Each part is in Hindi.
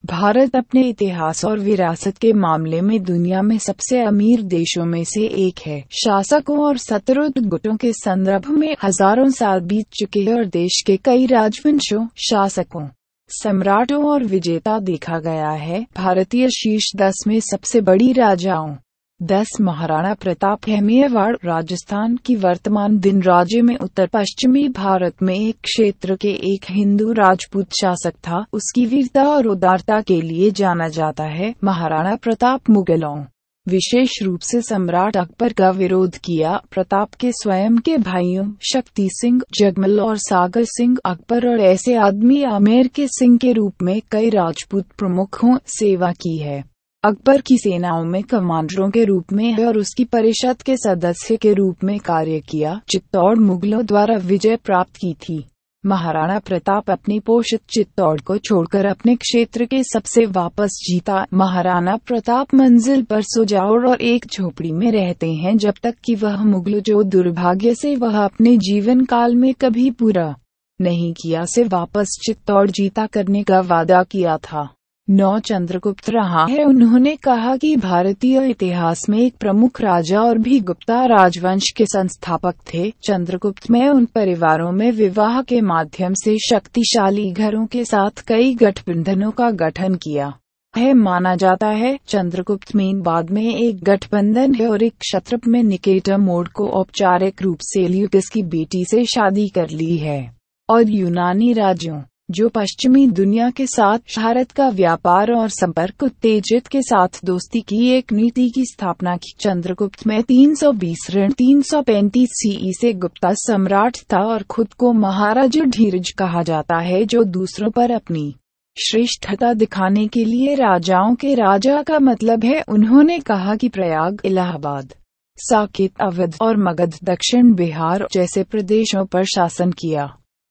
भारत अपने इतिहास और विरासत के मामले में दुनिया में सबसे अमीर देशों में से एक है। शासकों और सत्तारूढ़ गुटों के संदर्भ में हजारों साल बीत चुके हैं और देश के कई राजवंशों, शासकों, सम्राटों और विजेता देखा गया है। भारतीय शीर्ष 10 में सबसे बड़ी राजाओं 10 महाराणा प्रताप मेवाड़ राजस्थान की वर्तमान दिन राज्य में उत्तर पश्चिमी भारत में एक क्षेत्र के एक हिंदू राजपूत शासक था। उसकी वीरता और उदारता के लिए जाना जाता है। महाराणा प्रताप मुगलों, विशेष रूप से सम्राट अकबर का विरोध किया। प्रताप के स्वयं के भाइयों शक्ति सिंह, जगमल और सागर सिंह अकबर और ऐसे आदमी आमेर के सिंह के रूप में कई राजपूत प्रमुखों सेवा की है। अकबर की सेनाओं में कमांडरों के रूप में और उसकी परिषद के सदस्य के रूप में कार्य किया। चित्तौड़ मुगलों द्वारा विजय प्राप्त की थी। महाराणा प्रताप अपनी पोषित चित्तौड़ को छोड़कर अपने क्षेत्र के सबसे वापस जीता। महाराणा प्रताप मंजिल पर सुजाउर और एक झोपड़ी में रहते हैं जब तक कि वह मुगलों जो दुर्भाग्य से वह अपने जीवन काल में कभी पूरा नहीं किया से वापस चित्तौड़ जीता करने का वादा किया था। 9 चंद्रगुप्त रहा है। उन्होंने कहा कि भारतीय इतिहास में एक प्रमुख राजा और भी गुप्ता राजवंश के संस्थापक थे। चंद्रगुप्त में उन परिवारों में विवाह के माध्यम से शक्तिशाली घरों के साथ कई गठबंधनों का गठन किया है। माना जाता है चंद्रगुप्त में बाद में एक गठबंधन है और एक क्षत्रप में निकेटर मोड को औपचारिक रूप से सेल्यूकस की बेटी से शादी कर ली है। और यूनानी राज्यों जो पश्चिमी दुनिया के साथ भारत का व्यापार और संपर्क उत्तेजित के साथ दोस्ती की एक नीति की स्थापना की। चंद्रगुप्त में 320 ऋण 335 सीई से गुप्ता सम्राट था और खुद को महाराजा धीरज कहा जाता है जो दूसरों पर अपनी श्रेष्ठता दिखाने के लिए राजाओं के राजा का मतलब है। उन्होंने कहा कि प्रयाग, इलाहाबाद, साकेत, अवध और मगध दक्षिण बिहार जैसे प्रदेशों पर शासन किया।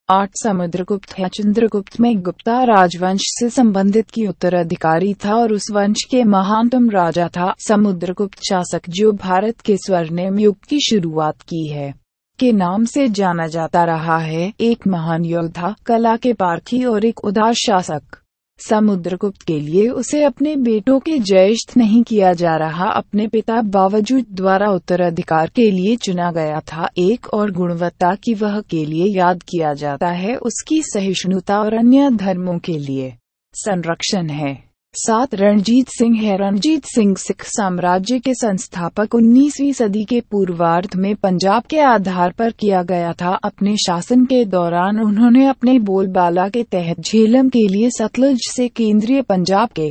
8 समुद्रगुप्त है। चंद्रगुप्त में गुप्ता राजवंश से संबंधित की उत्तराधिकारी था और उस वंश के महानतम राजा था। समुद्रगुप्त शासक जो भारत के स्वर्णिम युग की शुरुआत की है के नाम से जाना जाता रहा है। एक महान योद्धा, कला के पारखी और एक उदार शासक। समुद्रगुप्त के लिए उसे अपने बेटों के ज्येष्ठ नहीं किया जा रहा, अपने पिता बावजूद द्वारा उत्तराधिकार के लिए चुना गया था। एक और गुणवत्ता की वह के लिए याद किया जाता है उसकी सहिष्णुता और अन्य धर्मों के लिए संरक्षण है। 7 रणजीत सिंह है। रणजीत सिंह सिख साम्राज्य के संस्थापक 19वीं सदी के पूर्वार्ध में पंजाब के आधार पर किया गया था। अपने शासन के दौरान उन्होंने अपने बोलबाला के तहत झेलम के लिए सतलुज से केंद्रीय पंजाब के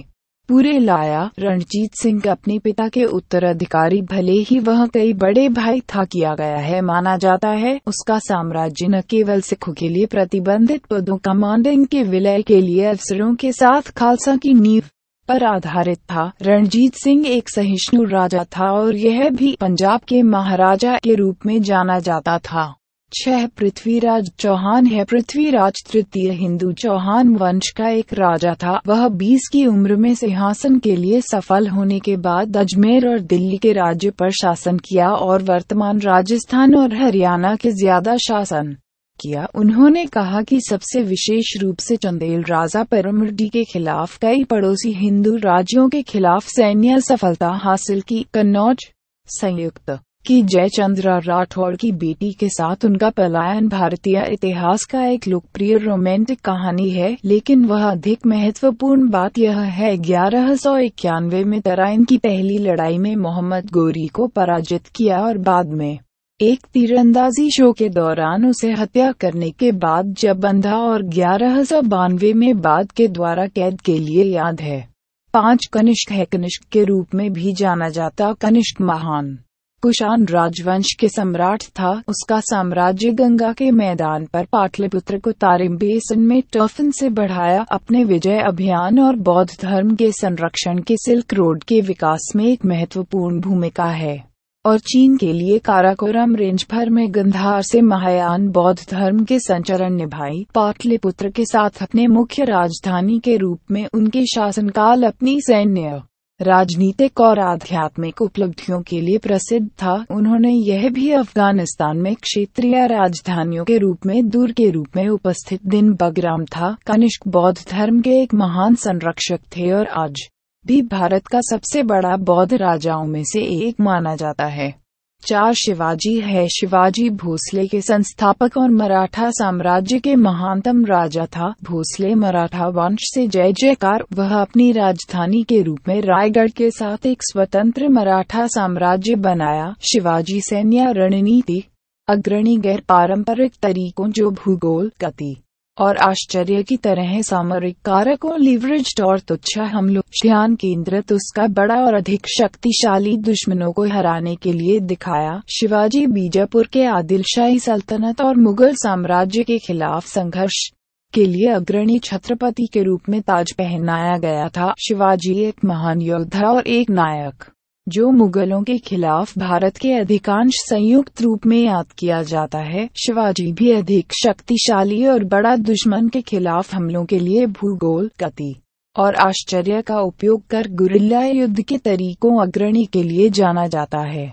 पूरे लाया। रणजीत सिंह अपने पिता के उत्तराधिकारी भले ही वह कई बड़े भाई था किया गया है। माना जाता है उसका साम्राज्य न केवल सिखों के लिए प्रतिबंधित पदों कमांडिंग के विलय के लिए अफसरों के साथ खालसा की नींव पर आधारित था। रणजीत सिंह एक सहिष्णु राजा था और यह भी पंजाब के महाराजा के रूप में जाना जाता था। 6 पृथ्वीराज चौहान है। पृथ्वीराज तृतीय हिंदू चौहान वंश का एक राजा था। वह 20 की उम्र में सिंहासन के लिए सफल होने के बाद अजमेर और दिल्ली के राज्य पर शासन किया और वर्तमान राजस्थान और हरियाणा के ज्यादा शासन किया। उन्होंने कहा कि सबसे विशेष रूप से चंदेल राजा परमर्डी के खिलाफ कई पड़ोसी हिंदू राज्यों के खिलाफ सैन्य सफलता हासिल की। कन्नौज संयुक्त की जयचंद्र राठौड़ की बेटी के साथ उनका पलायन भारतीय इतिहास का एक लोकप्रिय रोमांटिक कहानी है, लेकिन वह अधिक महत्वपूर्ण बात यह है 1191 में तराइन की पहली लड़ाई में मोहम्मद गोरी को पराजित किया और बाद में एक तीरंदाजी शो के दौरान उसे हत्या करने के बाद जब बंधा और 1192 में बाद के द्वारा कैद के लिए याद है। 5 कनिष्क है। कनिष्क के रूप में भी जाना जाता कनिष्क महान कुषाण राजवंश के सम्राट था। उसका साम्राज्य गंगा के मैदान पर पाटलिपुत्र को तारिम बेसिन में टफन से बढ़ाया। अपने विजय अभियान और बौद्ध धर्म के संरक्षण के सिल्क रोड के विकास में एक महत्वपूर्ण भूमिका है और चीन के लिए काराकोरम रेंज भर में गंधार से महायान बौद्ध धर्म के संचरण निभाई। पाटलिपुत्र के साथ अपने मुख्य राजधानी के रूप में उनके शासनकाल अपनी सैन्य राजनीतिक और आध्यात्मिक उपलब्धियों के लिए प्रसिद्ध था। उन्होंने यह भी अफगानिस्तान में क्षेत्रीय राजधानियों के रूप में दूर के रूप में उपस्थित दिन बगराम था। कनिष्क बौद्ध धर्म के एक महान संरक्षक थे और आज भी भारत का सबसे बड़ा बौद्ध राजाओं में से एक माना जाता है। 4 शिवाजी है। शिवाजी भोसले के संस्थापक और मराठा साम्राज्य के महानतम राजा था। भोसले मराठा वंश से जय जयकार। वह अपनी राजधानी के रूप में रायगढ़ के साथ एक स्वतंत्र मराठा साम्राज्य बनाया। शिवाजी सैन्य रणनीति अग्रणी गैर पारंपरिक तरीकों जो भूगोल, गति और आश्चर्य की तरह सामरिक कारकों, लिवरेज्ड और तुच्छ हमलों ध्यान केंद्रित उसका बड़ा और अधिक शक्तिशाली दुश्मनों को हराने के लिए दिखाया। शिवाजी बीजापुर के आदिलशाही सल्तनत और मुगल साम्राज्य के खिलाफ संघर्ष के लिए अग्रणी छत्रपति के रूप में ताज पहनाया गया था। शिवाजी एक महान योद्धा और एक नायक जो मुगलों के खिलाफ भारत के अधिकांश संयुक्त रूप में याद किया जाता है। शिवाजी भी अधिक शक्तिशाली और बड़ा दुश्मन के खिलाफ हमलों के लिए भूगोल, गति और आश्चर्य का उपयोग कर गुरिल्ला युद्ध के तरीकों अग्रणी के लिए जाना जाता है।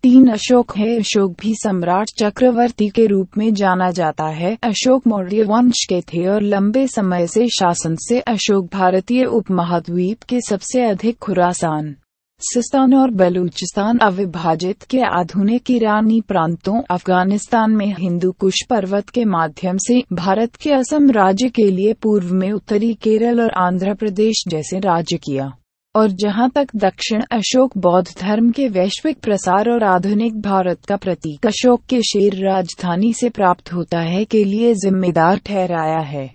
3 अशोक है। अशोक भी सम्राट चक्रवर्ती के रूप में जाना जाता है। अशोक मौर्य वंश के थे और लंबे समय से शासन से अशोक भारतीय उपमहाद्वीप के सबसे अधिक खुरासान, सिस्तान और बलूचिस्तान अविभाजित के आधुनिक ईरानी प्रांतों अफगानिस्तान में हिंदू कुश पर्वत के माध्यम से भारत के असम राज्य के लिए पूर्व में उत्तरी केरल और आंध्र प्रदेश जैसे राज्य किया। और जहां तक दक्षिण अशोक बौद्ध धर्म के वैश्विक प्रसार और आधुनिक भारत का प्रतीक अशोक के शेर राजधानी से प्राप्त होता है के लिए जिम्मेदार ठहराया है।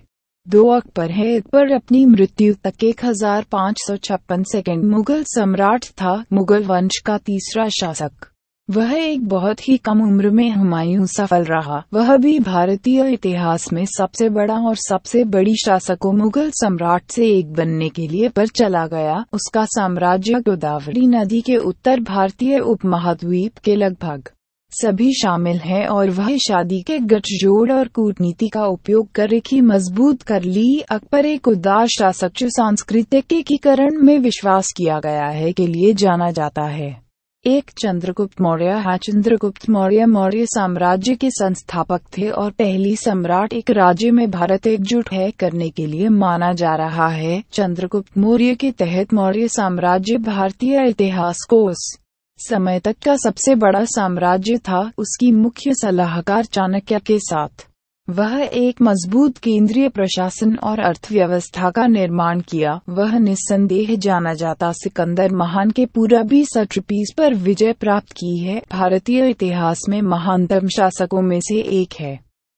2 अकबर है। अकबर अपनी मृत्यु तक 1556 सेकंड मुगल सम्राट था। मुगल वंश का तीसरा शासक। वह एक बहुत ही कम उम्र में हुमायूं सफल रहा। वह भी भारतीय इतिहास में सबसे बड़ा और सबसे बड़ी शासकों मुगल सम्राट से एक बनने के लिए पर चला गया। उसका साम्राज्य गोदावरी नदी के उत्तर भारतीय उपमहाद्वीप के लगभग सभी शामिल हैं और वह शादी के गठजोड़ और कूटनीति का उपयोग कर रेखी मजबूत कर ली। अकबर एक उदार शासक जो सांस्कृतिक एकीकरण में विश्वास किया गया है के लिए जाना जाता है। एक चंद्रगुप्त मौर्य है। चंद्रगुप्त मौर्य मौर्य साम्राज्य के संस्थापक थे और पहली सम्राट। एक राज्य में भारत एकजुट है करने के लिए माना जा रहा है। चंद्रगुप्त मौर्य के तहत मौर्य साम्राज्य भारतीय इतिहास को उस समय तक का सबसे बड़ा साम्राज्य था। उसकी मुख्य सलाहकार चाणक्य के साथ वह एक मजबूत केंद्रीय प्रशासन और अर्थव्यवस्था का निर्माण किया। वह निस्संदेह जाना जाता सिकंदर महान के पूरबी सट्रपीज पर विजय प्राप्त की है। भारतीय इतिहास में महानतम शासकों में से एक है।